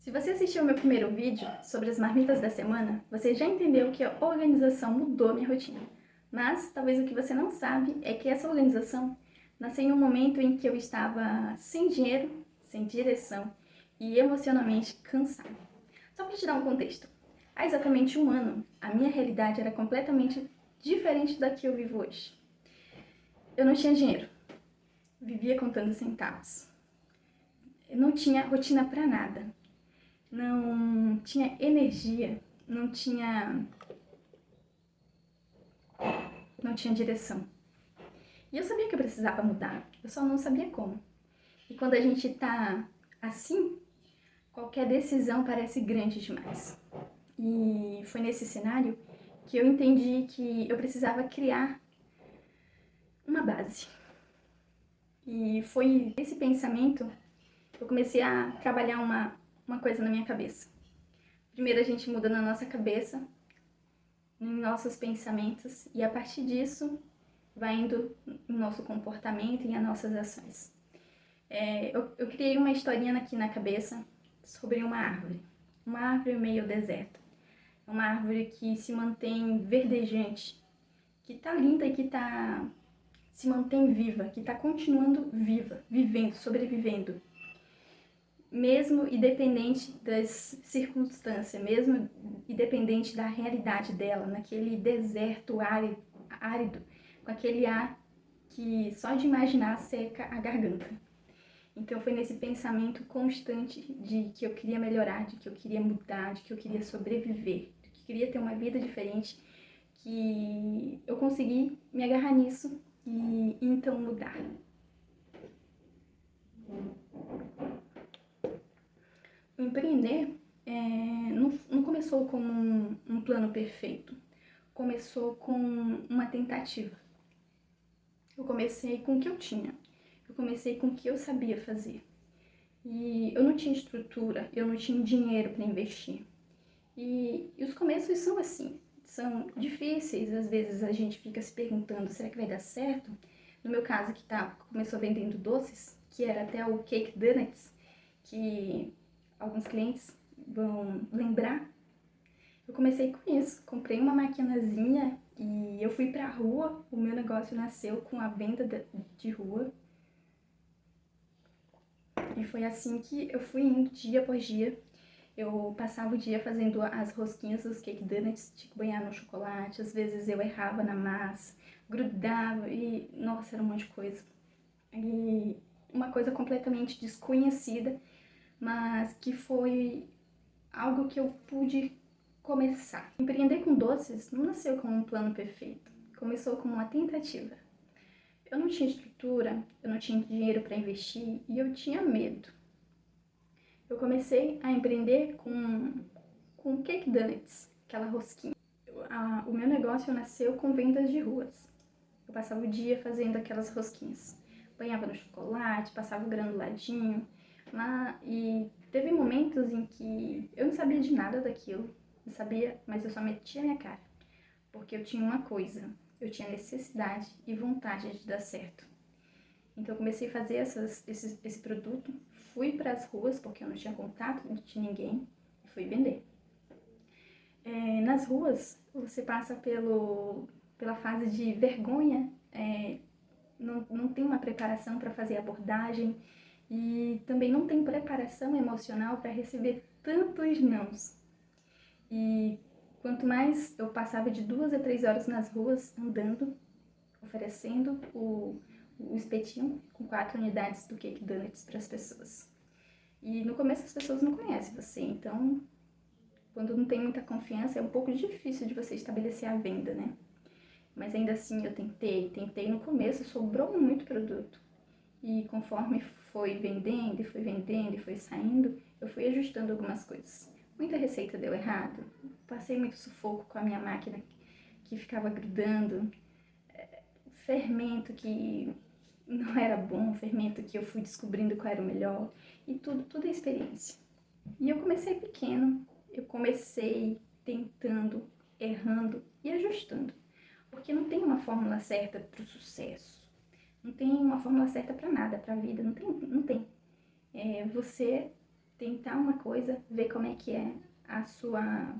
Se você assistiu ao meu primeiro vídeo sobre as marmitas da semana, você já entendeu que a organização mudou minha rotina. Mas talvez o que você não sabe é que essa organização nasceu em um momento em que eu estava sem dinheiro, sem direção e emocionalmente cansada. Só para te dar um contexto, há exatamente um ano, a minha realidade era completamente diferente da que eu vivo hoje. Eu não tinha dinheiro, vivia contando centavos. Eu não tinha rotina para nada. Não tinha energia, não tinha direção. E eu sabia que eu precisava mudar, eu só não sabia como. E quando a gente tá assim, qualquer decisão parece grande demais. E foi nesse cenário que eu entendi que eu precisava criar uma base. E foi nesse pensamento que eu comecei a trabalhar uma coisa na minha cabeça. Primeiro a gente muda na nossa cabeça, em nossos pensamentos, e a partir disso vai indo no nosso comportamento e nas nossas ações. Eu criei uma historinha aqui na cabeça sobre uma árvore meio deserta, uma árvore que se mantém verdejante, que tá linda e que se mantém viva, que tá continuando viva, vivendo, sobrevivendo, mesmo independente das circunstâncias, mesmo independente da realidade dela, naquele deserto árido, com aquele ar que só de imaginar seca a garganta. Então foi nesse pensamento constante de que eu queria melhorar, de que eu queria mudar, de que eu queria sobreviver, de que eu queria ter uma vida diferente, que eu consegui me agarrar nisso e então mudar. Empreender não começou como um plano perfeito, começou com uma tentativa. Eu comecei com o que eu tinha, eu comecei com o que eu sabia fazer. E eu não tinha estrutura, eu não tinha dinheiro para investir. E os começos são assim, são difíceis, às vezes a gente fica se perguntando, será que vai dar certo? No meu caso, começou vendendo doces, que era até o Cake Donuts, que alguns clientes vão lembrar. Eu comecei com isso, comprei uma maquinazinha e eu fui pra rua, o meu negócio nasceu com a venda de rua. E foi assim que eu fui indo dia após dia. Eu passava o dia fazendo as rosquinhas dos cake donuts, tipo banhar no chocolate. Às vezes eu errava na massa, grudava e, nossa, era um monte de coisa. E uma coisa completamente desconhecida, mas que foi algo que eu pude começar. Empreender com doces não nasceu como um plano perfeito, começou como uma tentativa. Eu não tinha estrutura, eu não tinha dinheiro para investir e eu tinha medo. Eu comecei a empreender com cake donuts, aquela rosquinha. O meu negócio nasceu com vendas de ruas. Eu passava o dia fazendo aquelas rosquinhas. Banhava no chocolate, passava o granuladinho lá e teve momentos em que eu não sabia de nada daquilo, não sabia, mas eu só metia a minha cara, porque eu tinha uma coisa, eu tinha necessidade e vontade de dar certo. Então eu comecei a fazer esse produto, fui para as ruas, porque eu não tinha contato de ninguém, e fui vender. Nas ruas, você passa pela fase de vergonha, não tem uma preparação para fazer abordagem e também não tem preparação emocional para receber tantos nãos. E quanto mais eu passava de 2 a 3 horas nas ruas andando, oferecendo o espetinho com 4 unidades do Cake Donuts para as pessoas. E no começo as pessoas não conhecem você, então quando não tem muita confiança é um pouco difícil de você estabelecer a venda, né? Mas ainda assim eu tentei no começo, sobrou muito produto. E conforme foi vendendo e foi saindo, eu fui ajustando algumas coisas. Muita receita deu errado, passei muito sufoco com a minha máquina que ficava grudando, fermento que não era bom, fermento que eu fui descobrindo qual era o melhor, e tudo é experiência. E eu comecei pequeno, eu comecei tentando, errando e ajustando, porque não tem uma fórmula certa para o sucesso, não tem uma fórmula certa para nada, para a vida, não tem. Você tentar uma coisa, ver como é que é a sua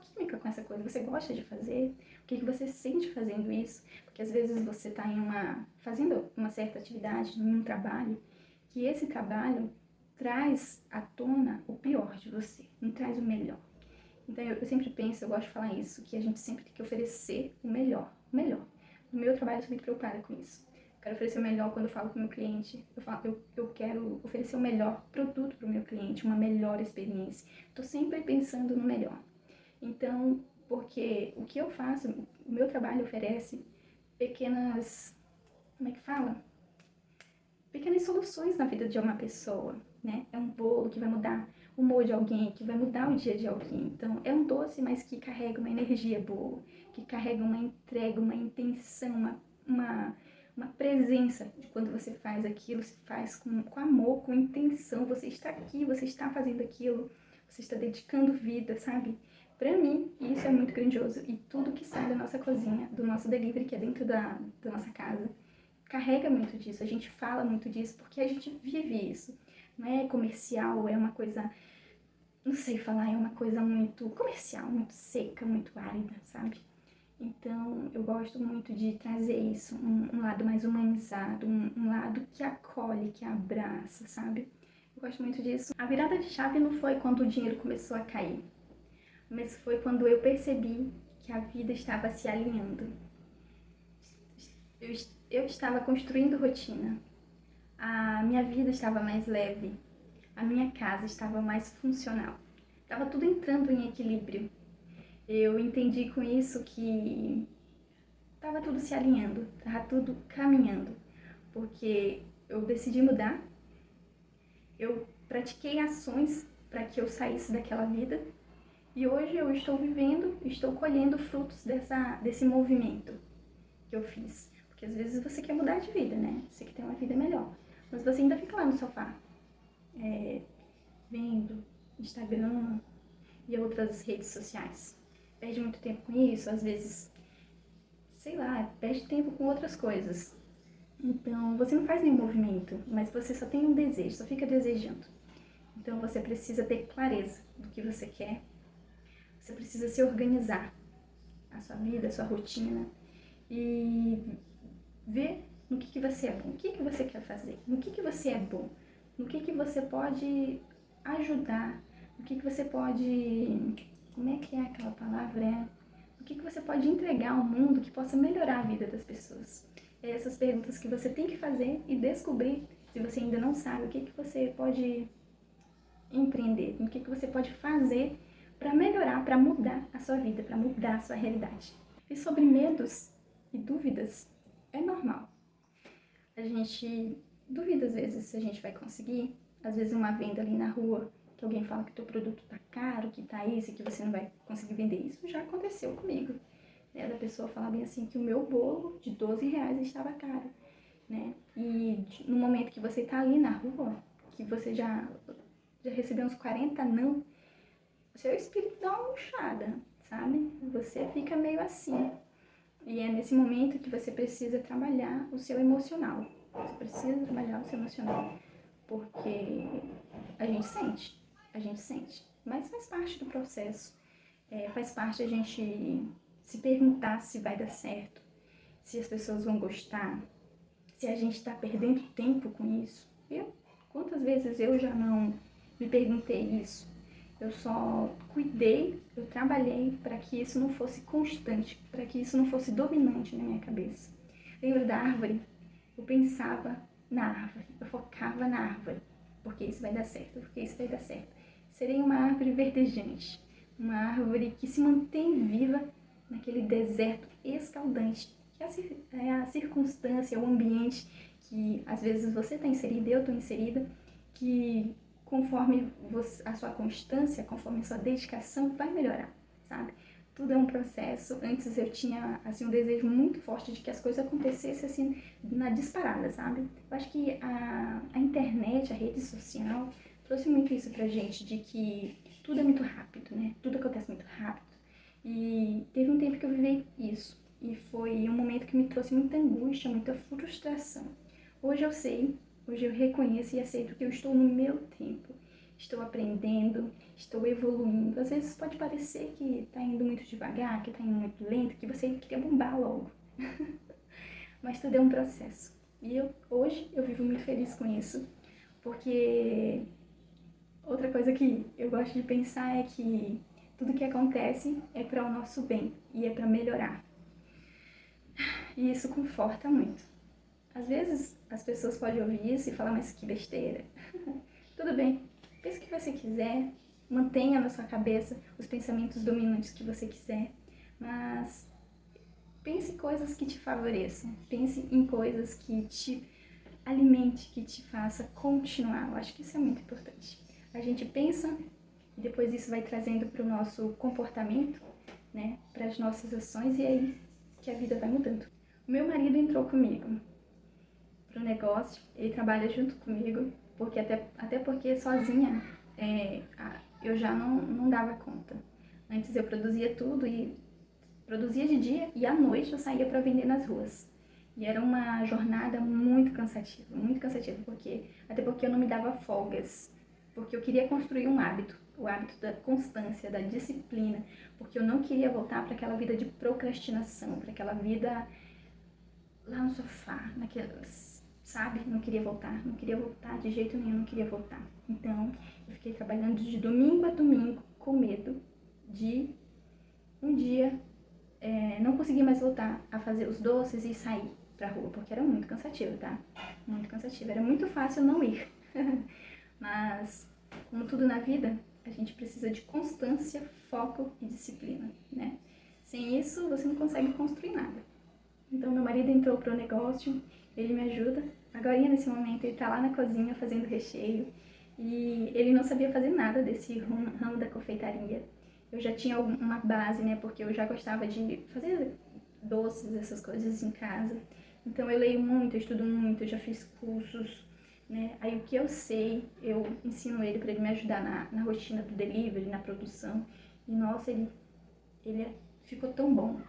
química com essa coisa. Você gosta de fazer? O que você sente fazendo isso? Porque às vezes você está fazendo uma certa atividade, um trabalho, que esse trabalho traz à tona o pior de você, não traz o melhor. Então eu sempre penso, eu gosto de falar isso, que a gente sempre tem que oferecer o melhor, o melhor. No meu trabalho eu sou muito preocupada com isso. Quero oferecer o melhor quando eu falo com o meu cliente. Eu quero oferecer o melhor produto para o meu cliente, uma melhor experiência. Estou sempre pensando no melhor. Então, porque o que eu faço, o meu trabalho oferece pequenas, como é que fala? Pequenas soluções na vida de uma pessoa, né? É um bolo que vai mudar o humor de alguém, que vai mudar o dia de alguém. Então, é um doce, mas que carrega uma energia boa, que carrega uma entrega, uma intenção, uma presença de quando você faz aquilo, você faz com amor, com intenção, você está aqui, você está fazendo aquilo, você está dedicando vida, sabe? Pra mim, isso é muito grandioso. E tudo que sai da nossa cozinha, do nosso delivery, que é dentro da nossa casa, carrega muito disso, a gente fala muito disso, porque a gente vive isso. Não é comercial, é uma coisa, não sei falar, é uma coisa muito comercial, muito seca, muito árida, sabe? Então, eu gosto muito de trazer isso, um lado mais humanizado, um lado que acolhe, que abraça, sabe? Eu gosto muito disso. A virada de chave não foi quando o dinheiro começou a cair, mas foi quando eu percebi que a vida estava se alinhando. Eu estava construindo rotina, a minha vida estava mais leve, a minha casa estava mais funcional. Estava tudo entrando em equilíbrio. Eu entendi com isso que estava tudo se alinhando, estava tudo caminhando, porque eu decidi mudar, eu pratiquei ações para que eu saísse daquela vida e hoje eu estou vivendo, estou colhendo frutos desse movimento que eu fiz. Porque às vezes você quer mudar de vida, né? Você quer ter uma vida melhor, mas você ainda fica lá no sofá, vendo Instagram e outras redes sociais. Perde muito tempo com isso, às vezes, sei lá, perde tempo com outras coisas. Então, você não faz nenhum movimento, mas você só tem um desejo, só fica desejando. Então, você precisa ter clareza do que você quer, você precisa se organizar, a sua vida, a sua rotina, e ver no que você é bom, o que você quer fazer, no que você é bom, no que você pode ajudar, no que você pode, como é que é aquela palavra? O que você pode entregar ao mundo que possa melhorar a vida das pessoas. É essas perguntas que você tem que fazer e descobrir, se você ainda não sabe, o que você pode empreender, o que você pode fazer para melhorar, para mudar a sua vida, para mudar a sua realidade. E sobre medos e dúvidas, é normal. A gente duvida às vezes se a gente vai conseguir, às vezes uma venda ali na rua, que alguém fala que o teu produto tá caro, que tá isso, que você não vai conseguir vender. Isso já aconteceu comigo, né? Da pessoa falar bem assim que o meu bolo de R$ 12 estava caro, né? E no momento que você tá ali na rua, que você já recebeu uns 40 não, o seu espírito dá uma murchada, sabe? Você fica meio assim. E é nesse momento que você precisa trabalhar o seu emocional. Você precisa trabalhar o seu emocional. Porque a gente sente. Mas faz parte do processo. Faz parte a gente se perguntar se vai dar certo, se as pessoas vão gostar, se a gente está perdendo tempo com isso. Quantas vezes eu já não me perguntei isso? Eu só cuidei, eu trabalhei para que isso não fosse constante, para que isso não fosse dominante na minha cabeça. Lembro da árvore? Eu pensava na árvore, eu focava na árvore, porque isso vai dar certo, porque isso vai dar certo. Serei uma árvore verdejante, uma árvore que se mantém viva naquele deserto escaldante, que é a circunstância, o ambiente que às vezes você está inserida, eu estou inserida, que conforme a sua constância, conforme a sua dedicação, vai melhorar, sabe? Tudo é um processo. Antes eu tinha, assim, um desejo muito forte de que as coisas acontecessem, assim, na disparada, sabe? Eu acho que a internet, a rede social, trouxe muito isso pra gente, de que tudo é muito rápido, né? Tudo acontece muito rápido. E teve um tempo que eu vivi isso. E foi um momento que me trouxe muita angústia, muita frustração. Hoje eu sei Hoje eu reconheço e aceito que eu estou no meu tempo. Estou aprendendo, estou evoluindo. Às vezes pode parecer que está indo muito devagar, que está indo muito lento, que você queria bombar logo. Mas tudo é um processo. E hoje eu vivo muito feliz com isso, porque outra coisa que eu gosto de pensar é que tudo que acontece é para o nosso bem e é para melhorar. E isso conforta muito. Às vezes as pessoas podem ouvir isso e falar, mas que besteira. Tudo bem, pense o que você quiser, mantenha na sua cabeça os pensamentos dominantes que você quiser, mas pense em coisas que te favoreçam, pense em coisas que te alimente, que te faça continuar. Eu acho que isso é muito importante. A gente pensa e depois isso vai trazendo para o nosso comportamento, né, para as nossas ações, e aí que a vida vai mudando. O meu marido entrou comigo pro negócio, ele trabalha junto comigo, porque até porque sozinha eu já não dava conta. Antes eu produzia tudo e produzia de dia e à noite eu saía para vender nas ruas. E era uma jornada muito cansativa, até porque eu não me dava folgas, porque eu queria construir um hábito, o hábito da constância, da disciplina, porque eu não queria voltar para aquela vida de procrastinação, para aquela vida lá no sofá, sabe? Não queria voltar de jeito nenhum, não queria voltar. Então, eu fiquei trabalhando de domingo a domingo com medo de um dia não conseguir mais voltar a fazer os doces e sair pra rua, porque era muito cansativo, tá? Muito cansativo. Era muito fácil não ir. Mas, como tudo na vida, a gente precisa de constância, foco e disciplina, né? Sem isso, você não consegue construir nada. Então, meu marido entrou pro negócio, ele me ajuda. Agora, nesse momento, ele tá lá na cozinha fazendo recheio. E ele não sabia fazer nada desse ramo da confeitaria. Eu já tinha uma base, né? Porque eu já gostava de fazer doces, essas coisas em casa. Então, eu leio muito, eu estudo muito, eu já fiz cursos, né? Aí, o que eu sei, eu ensino ele para ele me ajudar na rotina do delivery, na produção. E, nossa, ele ficou tão bom,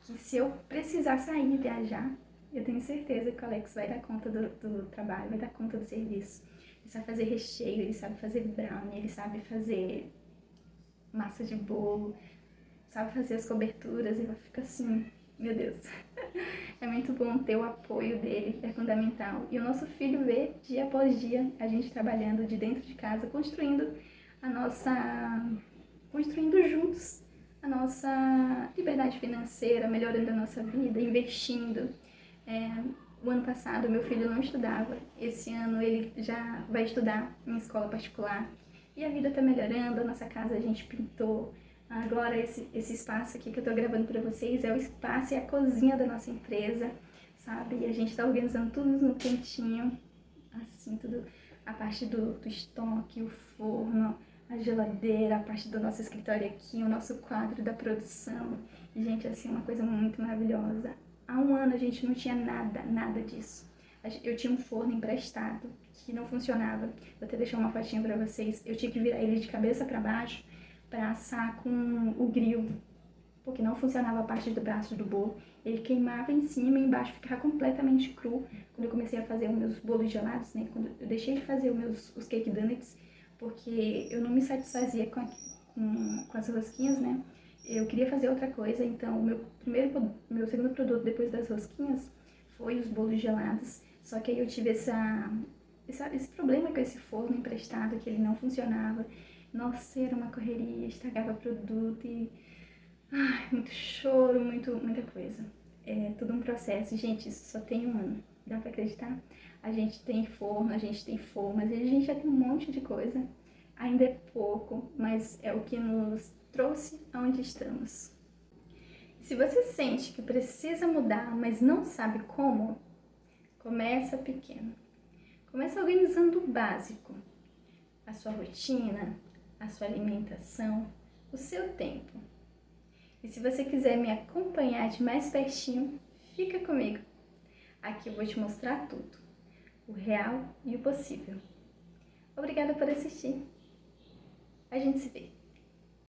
que se eu precisar sair e viajar, eu tenho certeza que o Alex vai dar conta do trabalho, vai dar conta do serviço. Ele sabe fazer recheio, ele sabe fazer brownie, ele sabe fazer massa de bolo, sabe fazer as coberturas, e fica assim, meu Deus. É muito bom ter o apoio dele, é fundamental. E o nosso filho vê dia após dia a gente trabalhando de dentro de casa, construindo juntos a nossa liberdade financeira, melhorando a nossa vida, investindo. O ano passado meu filho não estudava, esse ano ele já vai estudar em escola particular e a vida está melhorando, a nossa casa a gente pintou. Agora esse espaço aqui que eu tô gravando para vocês é o espaço e a cozinha da nossa empresa, sabe? E a gente tá organizando tudo no cantinho, assim, tudo, a parte do estoque, o forno, a geladeira, a parte do nosso escritório aqui, o nosso quadro da produção. E, gente, assim, uma coisa muito maravilhosa. Há um ano a gente não tinha nada disso. Eu tinha um forno emprestado que não funcionava. Vou até deixar uma fotinha pra vocês. Eu tinha que virar ele de cabeça pra baixo para assar com o grill, porque não funcionava a parte do braço do bolo. Ele queimava em cima e embaixo ficava completamente cru. Quando eu comecei a fazer os meus bolos gelados, né, quando eu deixei de fazer os cake donuts, porque eu não me satisfazia com as rosquinhas, né, eu queria fazer outra coisa. Então o meu segundo produto depois das rosquinhas foi os bolos gelados. Só que aí eu tive esse problema com esse forno emprestado, que ele não funcionava. Nossa, era uma correria, estragava produto e... muito choro, muita coisa. É tudo um processo. Gente, isso só tem um ano. Dá pra acreditar? A gente tem forno, a gente tem formas, a gente já tem um monte de coisa. Ainda é pouco, mas é o que nos trouxe aonde estamos. Se você sente que precisa mudar, mas não sabe como, começa pequeno. Começa organizando o básico. A sua rotina, a sua alimentação, o seu tempo. E se você quiser me acompanhar de mais pertinho, fica comigo. Aqui eu vou te mostrar tudo, o real e o possível. Obrigada por assistir. A gente se vê.